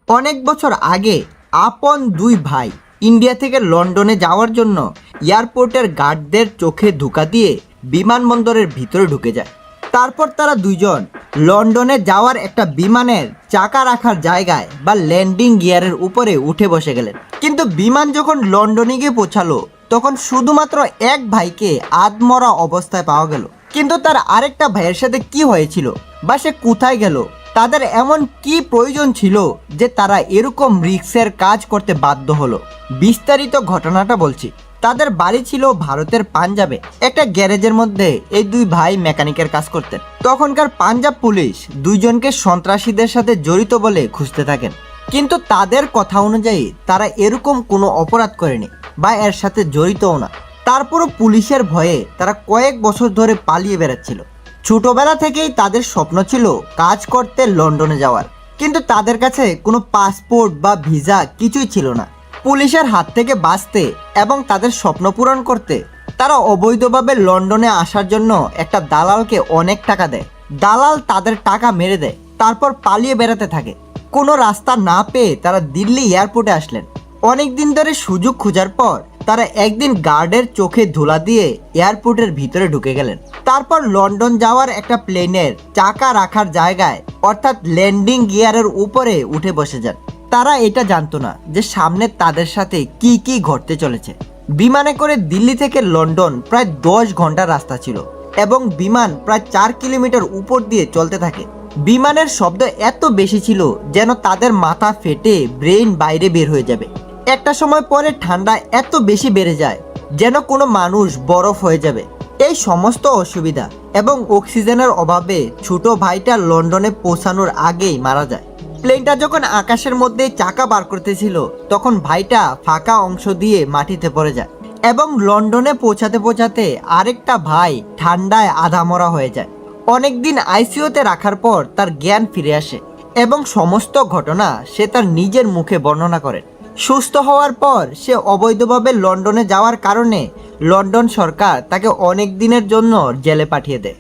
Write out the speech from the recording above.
অনেক বছর আগে আপন দুই ভাই ইন্ডিয়া থেকে লন্ডনে যাওয়ার জন্য এয়ারপোর্টের গার্ডদের চোখে ধোঁকা দিয়ে বিমানবন্দরের ভিতরে ঢুকে যায়। তারপর তারা দুইজন লন্ডনে যাওয়ার একটা বিমানের চাকা রাখার জায়গায় বা ল্যান্ডিং গিয়ারের উপরে উঠে বসে গেলেন। কিন্তু বিমান যখন লন্ডনে গিয়ে পৌঁছালো তখন শুধুমাত্র এক ভাইকে আধমরা অবস্থায় পাওয়া গেল। কিন্তু তার আরেকটা ভাইয়ের সাথে কি হয়েছিল বা সে কোথায় গেল, তাদের এমন কি প্রয়োজন ছিল যে তারা এরকম রিস্কের কাজ করতে বাধ্য হলো। বিস্তারিত ঘটনাটা বলছি। তাদের বাড়ি ছিল ভারতের পাঞ্জাবে। একটা গ্যারেজের মধ্যে এই দুই ভাই মেকানিকের কাজ করতেন। তখনকার পাঞ্জাব পুলিশ দুইজনকে সন্ত্রাসীদের সাথে জড়িত বলে খুঁজতে থাকেন, কিন্তু তাদের কথা অনুযায়ী তারা এরকম কোনো অপরাধ করেনি বা এর সাথে জড়িতও না। তারপরও পুলিশের ভয়ে তারা কয়েক বছর ধরে পালিয়ে বেড়াচ্ছিল। ছোটবেলা থেকেই তাদের স্বপ্ন ছিল কাজ করতে লন্ডনে যাওয়ার, কিন্তু তাদের কাছে কোনো পাসপোর্ট বা ভিসা কিছুই ছিল না। পুলিশের হাত থেকে বাঁচতে এবং তাদের স্বপ্ন পূরণ করতে তারা অবৈধভাবে লন্ডনে আসার জন্য একটা দালালকে অনেক টাকা দেয়। দালাল তাদের টাকা মেরে দেয়, তারপর পালিয়ে বেড়াতে থাকে। কোনো রাস্তা না পেয়ে তারা দিল্লি এয়ারপোর্টে আসলেন। অনেক দিন ধরে সুযোগ খোঁজার পর তারা একদিন গার্ডের চোখে ধুলা দিয়ে এয়ারপোর্টের ভিতরে ঢুকে গেলেন। তারপর লন্ডন যাওয়ার একটা প্লেনের চাকা রাখার জায়গায় অর্থাৎ ল্যান্ডিং গিয়ারের উপরে উঠে বসে যান। তারা এটা জানতো না যে সামনে তাদের সাথে কি কি ঘটতে চলেছে। বিমানে করে দিল্লি থেকে লন্ডন প্রায় 10 ঘন্টার রাস্তা ছিল এবং বিমান প্রায় 4 কিলোমিটার উপর দিয়ে চলতে থাকে। বিমানের শব্দ এত বেশি ছিল যেন তাদের মাথা ফেটে ব্রেন বাইরে বের হয়ে যাবে। একটা সময় পরে ঠান্ডা এত বেশি বেড়ে যায় যেন কোনো মানুষ বরফ হয়ে যাবে। এই সমস্ত অসুবিধা এবং অক্সিজেনের অভাবে ছোট ভাইটা লন্ডনে পৌঁছানোর আগেই মারা যায়। প্লেনটা যখন আকাশের মধ্যে চাকা বার করতেছিল তখন ভাইটা ফাঁকা অংশ দিয়ে মাটিতে পড়ে যায় এবং লন্ডনে পৌঁছাতে পৌঁছাতে আরেকটা ভাই ঠান্ডায় আধামরা হয়ে যায়। অনেকদিন আইসিইউতে রাখার পর তার জ্ঞান ফিরে আসে এবং সমস্ত ঘটনা সে তার নিজের মুখে বর্ণনা করে। সুস্থ হওয়ার পর সে অবৈধভাবে লন্ডনে যাওয়ার কারণে লন্ডন সরকার তাকে অনেক দিনের জন্য জেলে পাঠিয়ে দেয়।